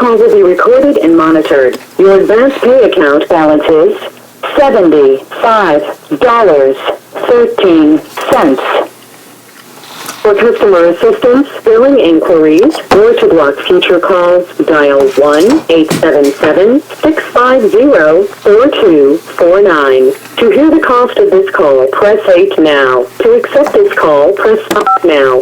call will be recorded and monitored. Your advance pay account balance is $75.13. For customer assistance, billing inquiries, or to block future calls, dial 1-877-650-4249. To hear the cost of this call, press 8 now. To accept this call, press 5 now.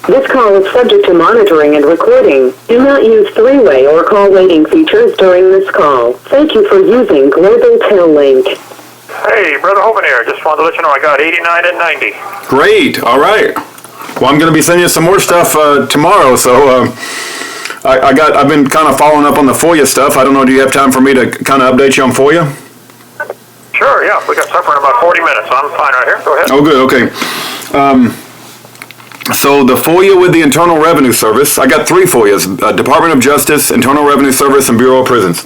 This call is subject to monitoring and recording. Do not use three-way or call waiting features during this call. Thank you for using Global Tel Link. Hey, Brother Hovind here. Just wanted to let you know I got 89 and 90. Great. All right. Well, I'm going to be sending you some more stuff tomorrow. So I've been kind of following up on the FOIA stuff. I don't know. Do you have time for me to kind of update you on FOIA? Sure. Yeah. We got supper in about 40 minutes. So I'm fine right here. Go ahead. Oh, good. Okay. So the FOIA with the Internal Revenue Service, I got 3 FOIAs, Department of Justice, Internal Revenue Service, and Bureau of Prisons.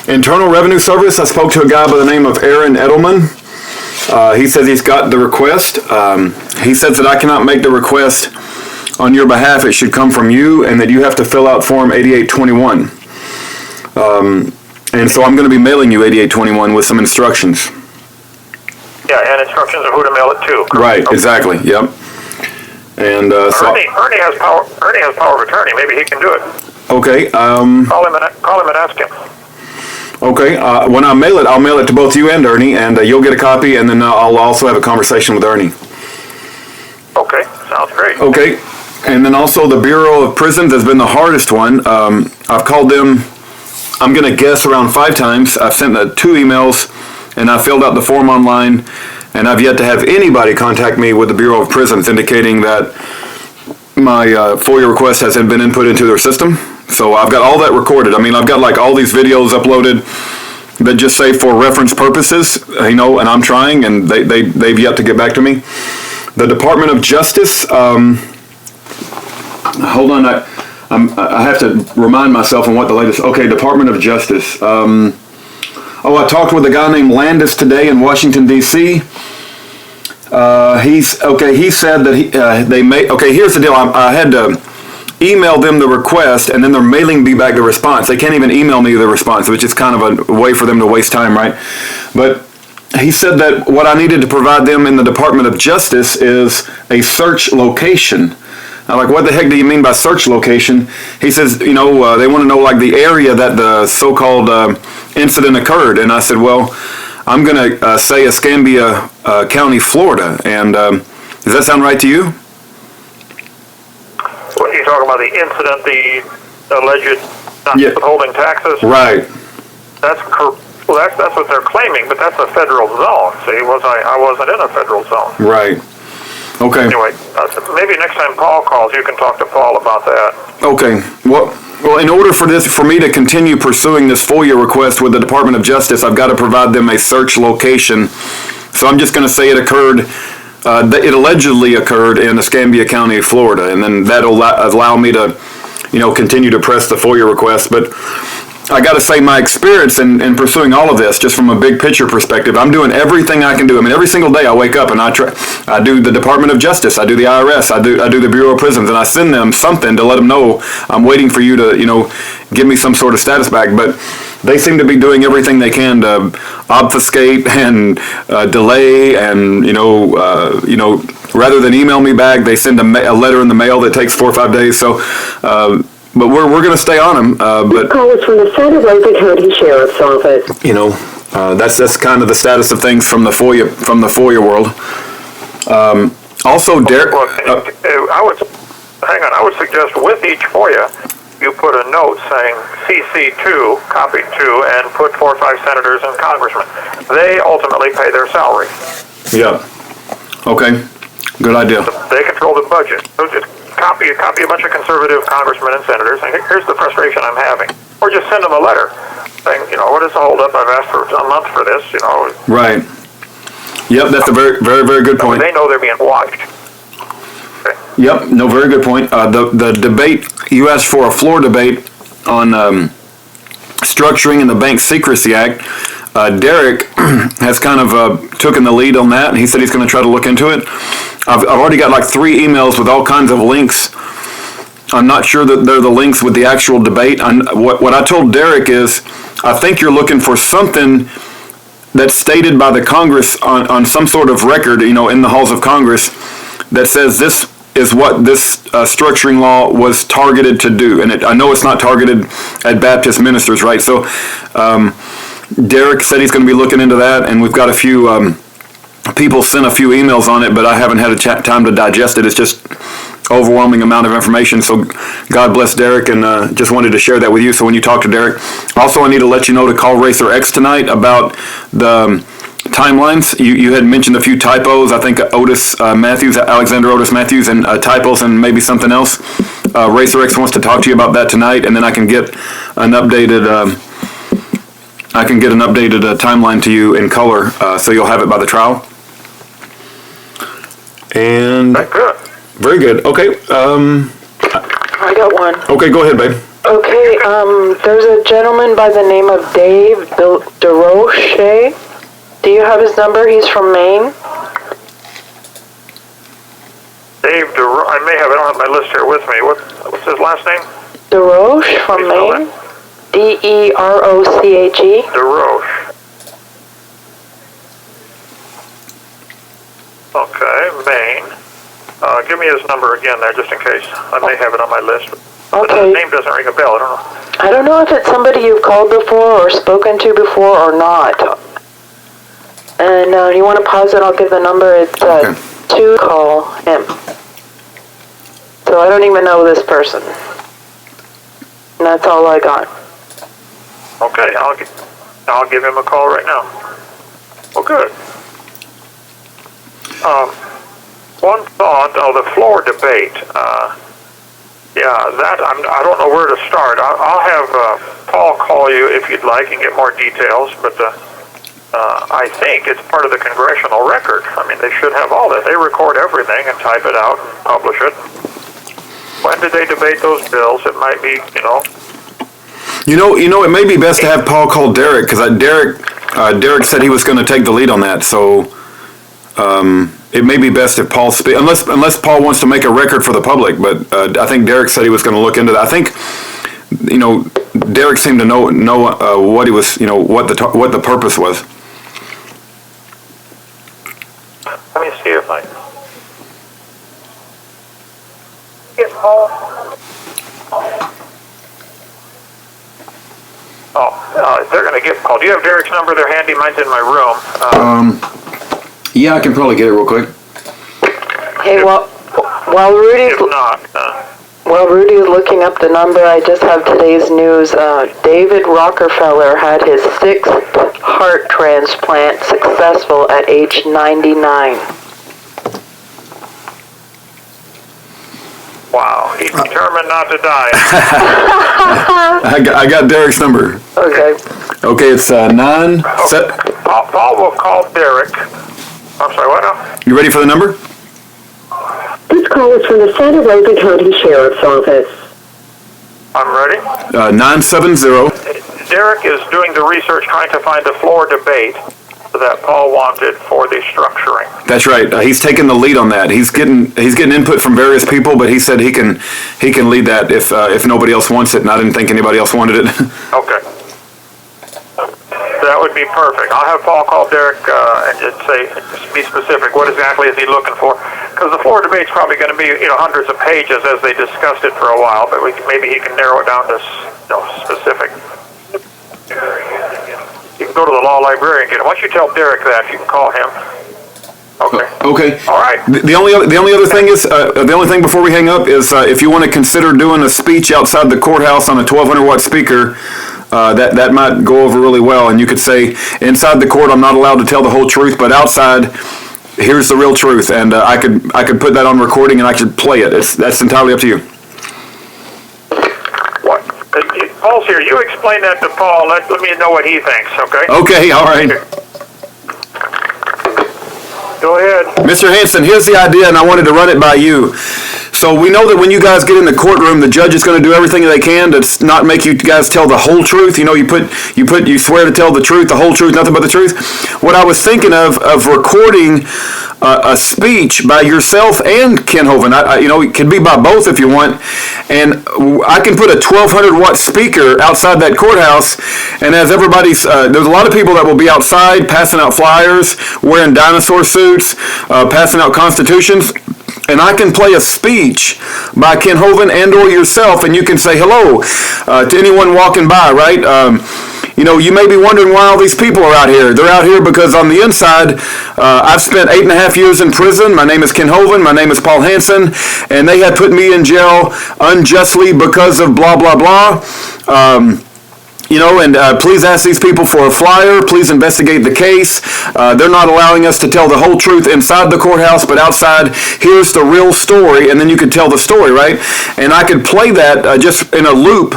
Internal Revenue Service, I spoke to a guy by the name of Aaron Edelman. He says he's got the request. He says that I cannot make the request on your behalf. It should come from you, and that you have to fill out Form 8821. And so I'm going to be mailing you 8821 with some instructions. Yeah, and instructions of who to mail it to. Right, okay. Exactly, yep. And Ernie has power. Ernie has power of attorney. Maybe he can do it. Okay. Call him and ask him. Okay. When I mail it, I'll mail it to both you and Ernie, and you'll get a copy, and then I'll also have a conversation with Ernie. Okay. Sounds great. Okay. And then also the Bureau of Prisons has been the hardest one. I've called them, I'm going to guess, around 5 times. I've sent 2 emails, and I filled out the form online. And I've yet to have anybody contact me with the Bureau of Prisons indicating that my FOIA request hasn't been input into their system. So I've got all that recorded. I mean, I've got like all these videos uploaded that just say for reference purposes, and I'm trying, and they've yet to get back to me. The Department of Justice, hold on, I have to remind myself on what the latest, okay, Department of Justice. I talked with a guy named Landis today in Washington, D.C. He said that here's the deal. I had to email them the request, and then they're mailing me back the response. They can't even email me the response, which is kind of a way for them to waste time, right? But he said that what I needed to provide them in the Department of Justice is a search location. I'm like, what the heck do you mean by search location? He says, they want to know like the area that the so-called incident occurred. And I said, well, I'm going to say Escambia County, Florida. And does that sound right to you? What are you talking about? The incident, the alleged withholding taxes? Right. That's what they're claiming, but that's a federal zone. See, I wasn't in a federal zone. Right. Okay. Anyway, maybe next time Paul calls, you can talk to Paul about that. Okay. Well, in order for me to continue pursuing this FOIA request with the Department of Justice, I've got to provide them a search location. So I'm just going to say it allegedly occurred in Escambia County, Florida, and then that'll allow me to, continue to press the FOIA request. But I got to say, my experience in pursuing all of this, just from a big picture perspective, I'm doing everything I can do. I mean, every single day I wake up and I do the Department of Justice, I do the IRS, I do the Bureau of Prisons, and I send them something to let them know I'm waiting for you to, give me some sort of status back. But they seem to be doing everything they can to obfuscate and delay, and rather than email me back, they send a letter in the mail that takes 4 or 5 days. So. But we're going to stay on them. This call is from the Santa Rosa County Sheriff's Office. That's kind of the status of things from the FOIA world. Also, Derek. I would suggest with each FOIA, you put a note saying CC2, copy 2, and put 4 or 5 senators and congressmen. They ultimately pay their salary. Yeah. Okay. Good idea. They control the budget. So just copy a bunch of conservative congressmen and senators, and here's the frustration I'm having. Or just send them a letter saying, what is the holdup? I've asked for a month for this, Right. Yep, that's a very, very, very good point. They know they're being watched. Okay. Yep, no, very good point. The debate, you asked for a floor debate on structuring in the Bank Secrecy Act. Derek has kind of taken the lead on that, and he said he's going to try to look into it. I've already got like 3 emails with all kinds of links I'm not sure that they're the links with the actual debate. What I told Derek is, I think you're looking for something that's stated by the Congress on some sort of record, in the halls of Congress, that says this is what this structuring law was targeted to do. And I know it's not targeted at Baptist ministers, right? So Derek said he's going to be looking into that, and we've got a few people sent a few emails on it, but I haven't had time to digest it. It's just overwhelming amount of information. So God bless Derek, and just wanted to share that with you. So when you talk to Derek, also I need to let you know to call Racer X tonight about the timelines. You had mentioned a few typos. I think Alexander Otis Matthews, and typos and maybe something else. Racer X wants to talk to you about that tonight, and then I can get an updated timeline to you in color, so you'll have it by the trial. And Good. very good. Okay. I got one. Okay, go ahead, babe. Okay, there's a gentleman by the name of Dave DeRoche. Do you have his number? He's from Maine. Dave DeRoche, I may have, I don't have my list here with me. What's his last name? DeRoche from Maine. DeRoche. DeRoche. Okay, Maine. Give me his number again there, just in case. I may have it on my list. But Okay. his name doesn't ring a bell, I don't know. I don't know if it's somebody you've called before or spoken to before or not. And you want to pause it? I'll give the number. It's Okay. to call him. So I don't even know this person. And that's all I got. Okay, I'll give him a call right now. Well, good. One thought, the floor debate. I don't know where to start. I'll have Paul call you if you'd like and get more details, but I think it's part of the congressional record. I mean, they should have all that. They record everything and type it out and publish it. When did they debate those bills? It might be, It may be best to have Paul call Derek, because Derek said he was going to take the lead on that. So it may be best if Paul speaks, unless Paul wants to make a record for the public. But I think Derek said he was going to look into that. I think, Derek seemed to know what he was, what the purpose was. let me see if I get Paul. They're going to get Paul. Do you have Derek's number there handy? Mine's in my room. Yeah, I can probably get it real quick. Hey, while Rudy's If not, looking up the number, I just have today's news. David Rockefeller had his 6th heart transplant successful at age 99. wow, he's determined not to die. I got Derek's number. Okay. Okay, it's 9. Paul will call Derek. I'm sorry, what now? You ready for the number? This call is from the Santa Rosa County Sheriff's Office. I'm ready. 970. Derek is doing the research trying to find the floor debate that Paul wanted for the structuring. That's right. He's taking the lead on that. He's getting input from various people, but he said he can lead that if nobody else wants it, and I didn't think anybody else wanted it. Okay. That would be perfect. I'll have Paul call Derek and just be specific. What exactly is he looking for? Because the floor debate's probably going to be hundreds of pages as they discussed it for a while, but maybe he can narrow it down to specific. You can go to the law library and get it. Once you tell Derek that, you can call him. Okay. Okay. All right. The only other thing is the only thing before we hang up is if you want to consider doing a speech outside the courthouse on a 1200 watt speaker. That might go over really well, and you could say, inside the court, I'm not allowed to tell the whole truth, but outside, here's the real truth, and I could put that on recording and I could play it. That's entirely up to you. What? Paul's here. You explain that to Paul. Let me know what he thinks. Okay. Okay. All right. Go ahead. Mr. Hanson, here's the idea, and I wanted to run it by you. So we know that when you guys get in the courtroom, the judge is going to do everything they can to not make you guys tell the whole truth. You know, you swear to tell the truth, the whole truth, nothing but the truth. What I was thinking of recording a speech by yourself and Kent Hovind. It could be by both if you want. And I can put a 1,200-watt speaker outside that courthouse, and as everybody's, there's a lot of people that will be outside passing out flyers, wearing dinosaur suits, passing out constitutions. And I can play a speech by Kent Hovind and or yourself, and you can say hello to anyone walking by, right? You may be wondering why all these people are out here. They're out here because on the inside, I've spent 8.5 years in prison. My name is Kent Hovind. My name is Paul Hansen. And they had put me in jail unjustly because of blah, blah, blah. Please ask these people for a flyer. Please investigate the case. They're not allowing us to tell the whole truth inside the courthouse, but outside, here's the real story, and then you could tell the story, right? And I could play that just in a loop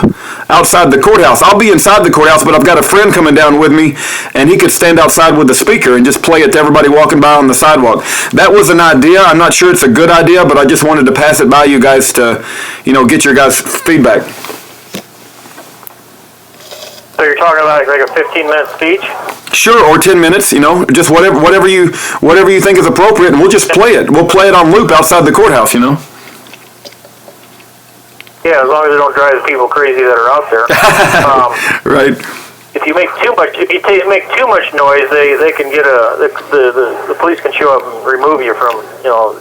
outside the courthouse. I'll be inside the courthouse, but I've got a friend coming down with me, and he could stand outside with the speaker and just play it to everybody walking by on the sidewalk. That was an idea. I'm not sure it's a good idea, but I just wanted to pass it by you guys to, get your guys' feedback. So you're talking about like a 15-minute speech? Sure, or 10 minutes, just whatever you think is appropriate, and we'll just play it. We'll play it on loop outside the courthouse, Yeah, as long as they don't drive the people crazy that are out there. Right. If you make too much noise, they can get the police can show up and remove you from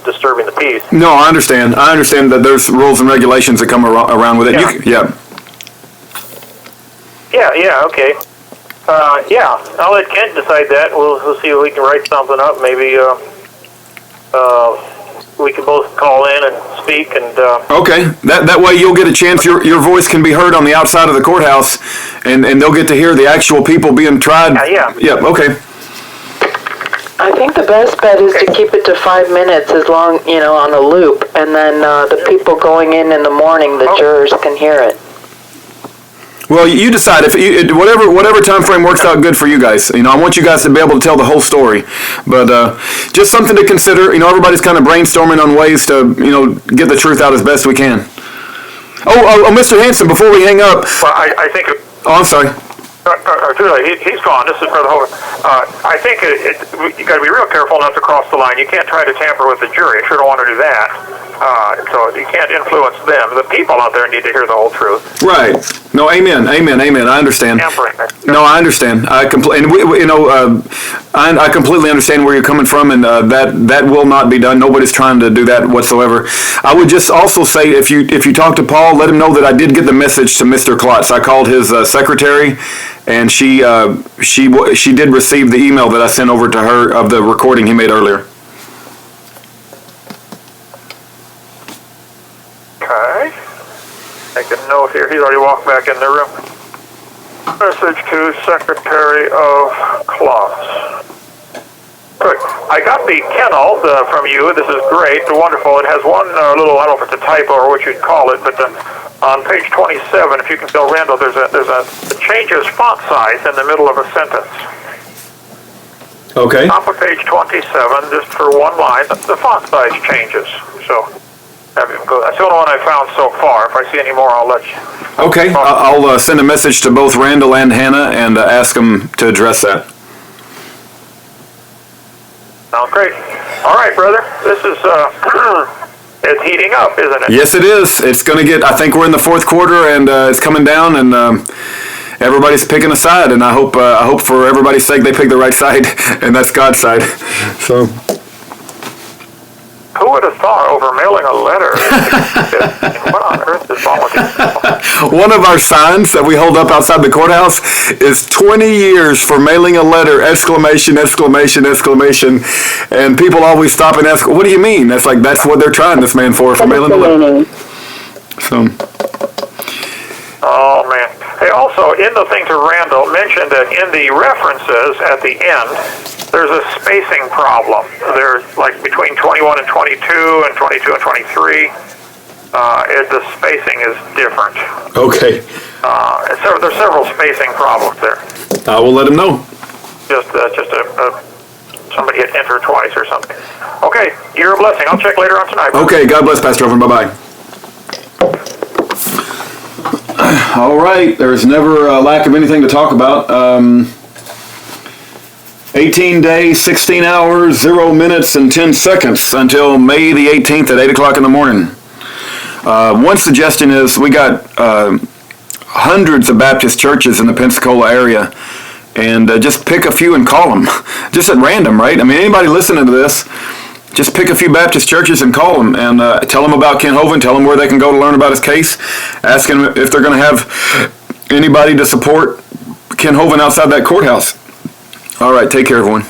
disturbing the peace. No, I understand. I understand that there's rules and regulations that come around with it. Yeah. Yeah, okay. I'll let Kent decide that. We'll see if we can write something up. Maybe we can both call in and speak. And okay, that way you'll get a chance. Your voice can be heard on the outside of the courthouse, and they'll get to hear the actual people being tried. Yeah. Okay. I think the best bet is to keep it to 5 minutes as long, on a loop, and then the people going in the morning, the jurors can hear it. Well, you decide whatever time frame works out good for you guys. I want you guys to be able to tell the whole story, but just something to consider. Everybody's kind of brainstorming on ways to get the truth out as best we can. Oh, Mr. Hansen, before we hang up. Well, I think. Oh, I'm sorry. He's gone. This is Brother Hovind. I think you got to be real careful not to cross the line. You can't try to tamper with the jury. You sure don't want to do that. So you can't influence them. The people out there need to hear the whole truth. Right. No. Amen. I understand. Tampering. No, I understand. I completely understand where you're coming from, and that will not be done. Nobody's trying to do that whatsoever. I would just also say, if you talk to Paul, let him know that I did get the message to Mr. Klotz. I called his secretary, and she did receive the email that I sent over to her of the recording he made earlier. Okay. Make a note here. He's already walked back in the room. Message to Secretary of Klotz. Good. I got the kennel from you. This is great, wonderful. It has one little, I don't know if it's a typo or what you'd call it, but on page 27, if you can tell Randall, there's a changes font size in the middle of a sentence. Okay. Top of page 27, just for one line, the font size changes. So that's the only one I found so far. If I see any more, I'll let you. Okay. I'll send a message to both Randall and Hannah and ask them to address that. Sounds great. All right, brother. This is it's heating up, isn't it? Yes, it is. It's going to get. I think we're in the fourth quarter, and it's coming down, and everybody's picking a side. And I hope for everybody's sake they pick the right side, and that's God's side. So. Who would have thought over mailing a letter? What on earth is wrong with you? One of our signs that we hold up outside the courthouse is 20 years for mailing a letter, exclamation, exclamation, exclamation. And people always stop and ask, what do you mean? That's what they're trying this man for mailing a letter. So. Oh, man. Hey, also, in the thing to Randall, mentioned that in the references at the end, there's a spacing problem. There's between 21 and 22 and 22 and 23. The spacing is different. Okay. So there's several spacing problems there. I will let him know. Just a somebody hit enter twice or something. Okay, you're a blessing. I'll check later on tonight. Okay, God bless, Pastor Hovind. Bye-bye. All right, there's never a lack of anything to talk about. 18 days, 16 hours, 0 minutes, and 10 seconds until May the 18th at 8 o'clock in the morning. One suggestion is we got hundreds of Baptist churches in the Pensacola area, and just pick a few and call them, just at random, right? I mean, anybody listening to this, just pick a few Baptist churches and call them and tell them about Kent Hovind, tell them where they can go to learn about his case, ask them if they're going to have anybody to support Kent Hovind outside that courthouse. All right, take care, everyone.